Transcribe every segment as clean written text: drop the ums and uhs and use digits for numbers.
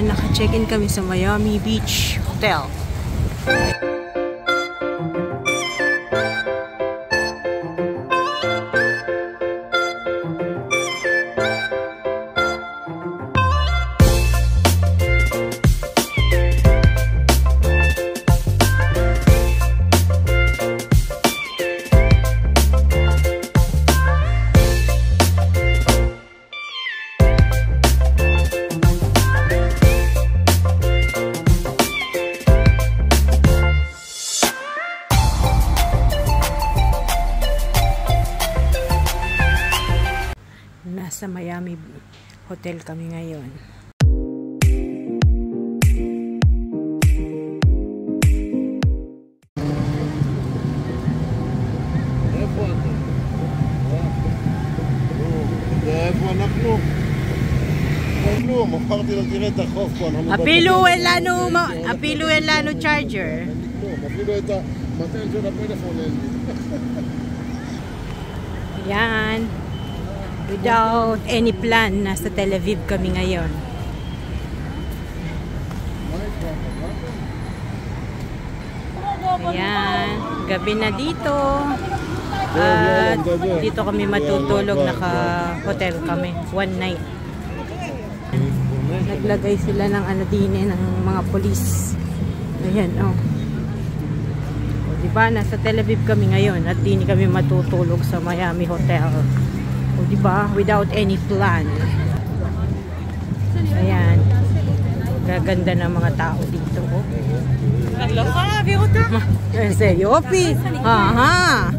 Ayan, naka-check-in kami sa Miami Beach Hotel. Nasa Miami Hotel kami ngayon. אפילו אין לנו צ'ארג'ר. אפילו את המטען של הפלאפון אין לי. Yan. Without any plan, nasa Tel Aviv kami ngayon. Ayan, gabi na dito. At dito kami matutulog, naka-hotel kami. One night. Naglagay sila ng ano din ng mga polis. Ayan, oh. Diba, nasa Tel Aviv kami ngayon at di kami matutulog sa Miami Hotel. O diba, without any plan. Ayan. Gaganda ng mga tao dito. Yopi. Aha.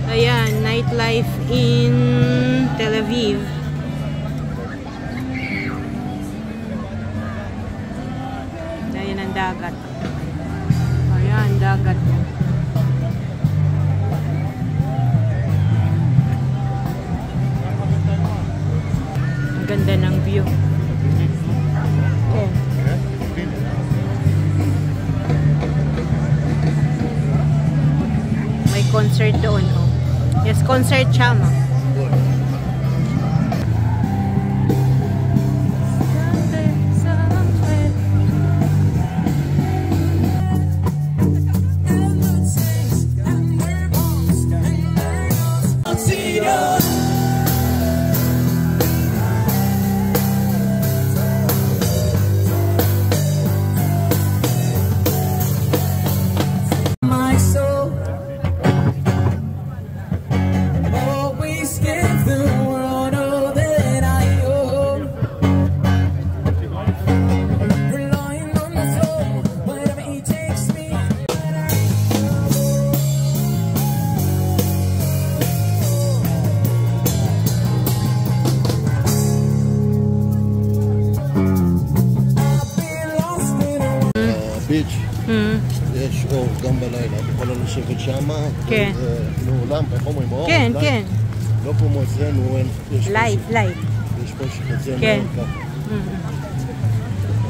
Ayan, nightlife in Tel Aviv. Ayan ang dagat. Ayan, dagat. Ganda ng view. Okay. May concert doon, oh. Yes, concert siya, ma. ביץ' יש אור גם בלילה, את יכולה לשבת שם, כן. מעולם, איך אומרים, אור? כן, כן. לא כמו אצלנו, לייט, לייט. יש פה שקצה כן. מאוד ככה.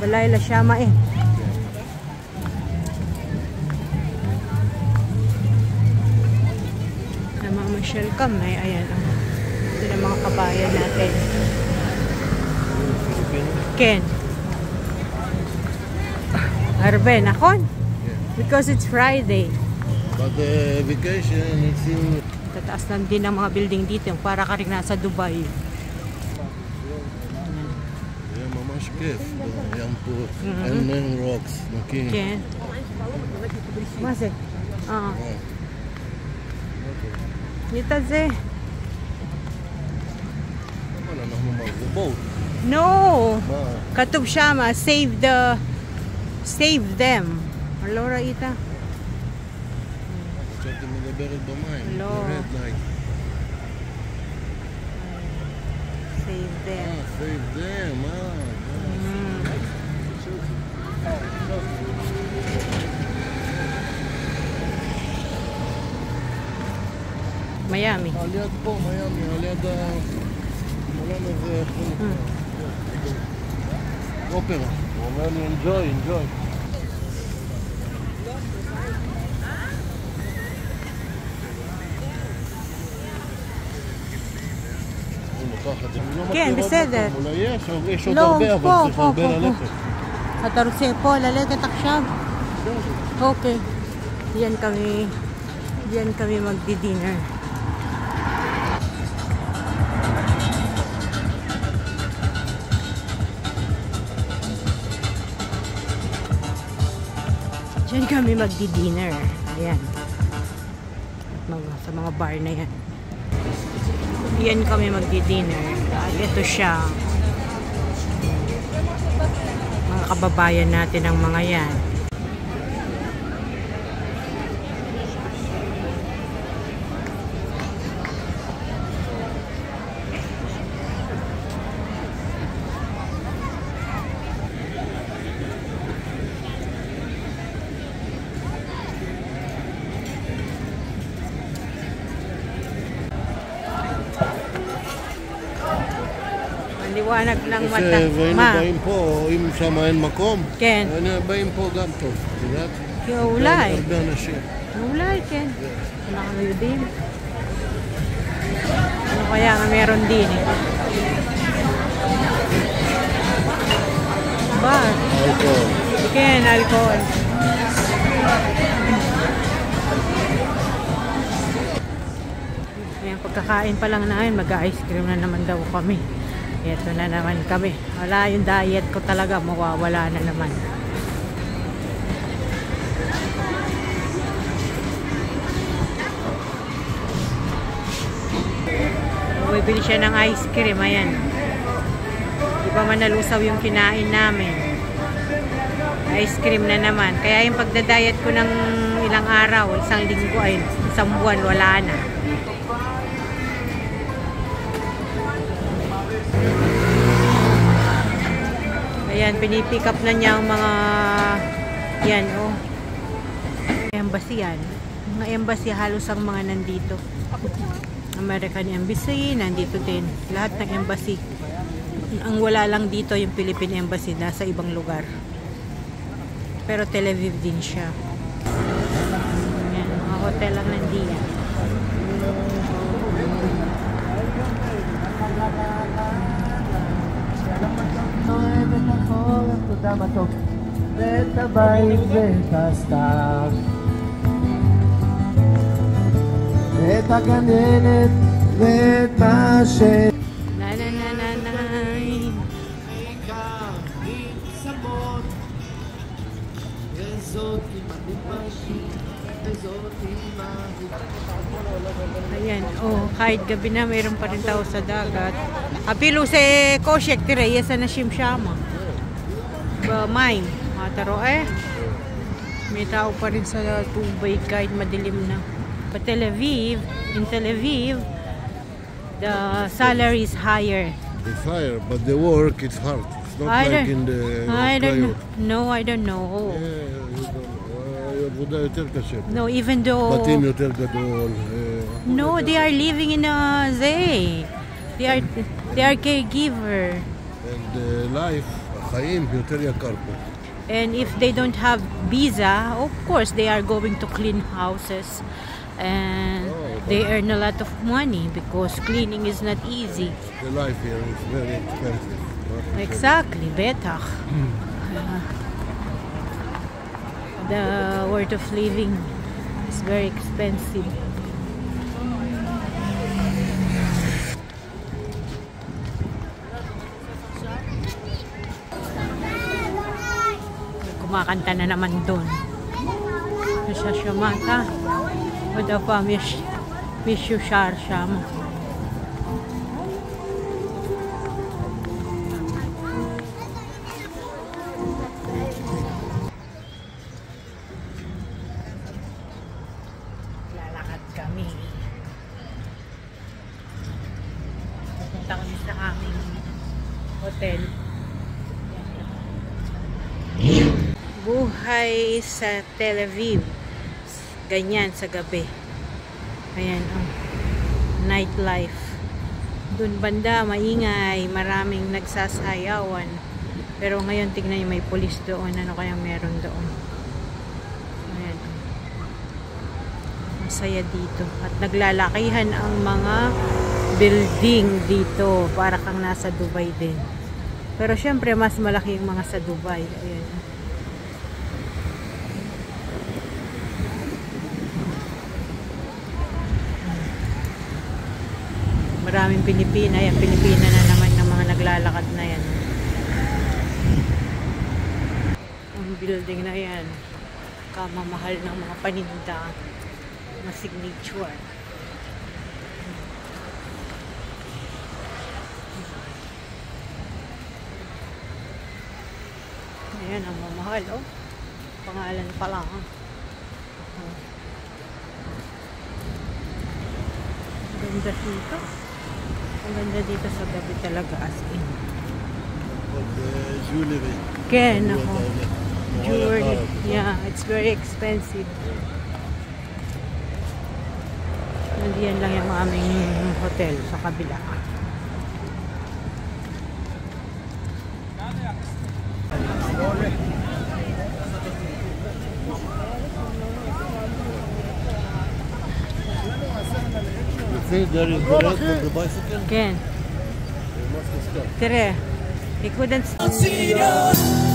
בלילה שם אין. Namamasyal kami, ayan. Ito na mga kabayan natin. Ken. Arbe, nakon? Because it's Friday. But the vacation, it's in... Tataas lang din ang mga building dito. Para ka rin nasa Dubai. זה ממש כיף. ים פה, אין רוקס, נקי. כן. מה זה? Dito זה. אבל אנחנו מרזבות. No! מה? כתוב שם, save them. לא ראית? חשבתי מדברת במים. לא. Save them. save them. מיאמי. על יד פה, מיאמי, על יד המלון הזה, אופרה. הוא אומר לי, enjoy. הפחד. אני לא כן, מכיר עוד בסדר. מקום, אולי יש עוד לא, הרבה, אבל פה, צריך פה, הרבה פה, פה. ללכת. אתה רוצה פה ללכת עכשיו? אוקיי. Diyan kami magdi-dinner. Diyan kami magdi-dinner. Ayan. Sa mga bar na yan. Diyan kami magdi-dinner. At ito siya. Mga kababayan natin ang mga yan. liwanag ng mata. kasi היינו באים פה, אם שם אין מקום, כן. היינו באים פה גם טוב, את יודעת? אולי. הרבה אנשים. Aulay, כן. Wala kami din. Ano kaya nga meron din eh. Bar. אלכוהול. Ken, alcohol. Ayan, pagkakain pa lang namin, mag-ice cream na naman daw kami. Ito na naman kami. Wala, yung diet ko talaga, mawawala na naman. Bibili siya ng ice cream, ayan. Di pa man nalusaw yung kinain namin. Ice cream na naman. Kaya yung pagda-diet ko ng ilang araw, isang linggo, ay isang buwan, wala na. Ayan, pinipick up na niya ang mga yan, oh. Embassy yan. Mga embassy, halos ang mga nandito. American Embassy, nandito din. Lahat ng embassy. Ang wala lang dito yung Philippine Embassy, nasa ibang lugar. Pero Tel Aviv din siya. Ayan, mga hotel lang nandiyan. אוהבת החורף, תודה מתוק, ואת הבית ואת הסתיו, ואת הגננת ואת מה ש... Na na na na na. בעיקר עם שמות, וזאת עם המתפרשים, וזאת עם Ayan, oh, kahit gabi na mayroon pa rin tao sa dagat. Apilo sa Koshek, tira, yasa na Shimshama. Main, mataro eh. May tao pa rin sa tubig kahit madilim na. But in Tel Aviv, the salary is higher. It's higher, but the work is hard. It's not like in the... I don't know. קריות. No, I don't know. עבודה יותר קשה. No, even though... בתים יותר גדול. No, they are living in a zay. They are caregiver. And life, החיים יותר יקר פה. And if they don't have visa, of course they are going to clean houses. And they earn a lot of money because cleaning is not easy. The life here is very expensive. Exactly, betach. The worth of living is very expensive. Kumakanta na naman doon. Sa Shamata. Wala pa, Mishu Shar Shama. Lalakad kami. Pupunta kami sa aming hotel. Buhay sa Tel Aviv. Ganyan sa gabi. Ayan, oh. Nightlife. Doon banda, maingay. Maraming nagsasayawan. Pero ngayon, tignan yung may police doon. Ano kayang meron doon? Ayan, oh. Masaya dito. At naglalakihan ang mga building dito. Para kang nasa Dubai din. Pero syempre, mas malaki yung mga sa Dubai. Ayan. Maraming Pilipina. Ayan, Pilipina na naman ng mga naglalakad na yan. Ang building na yan. Kamamahal ng mga paninda. Mga signature. Ayan, ang mamahal, oh. Pangalan pa lang. Ang ganda dito. Ang ganda dito sa gabi talaga, as in. Jewelry. Ken, ako. Jewelry. Yeah, it's very expensive. Nandiyan lang yung aming hotel sa kabila. You think there is the rest of the bicycle? Ken, They must have stopped. tire. He couldn't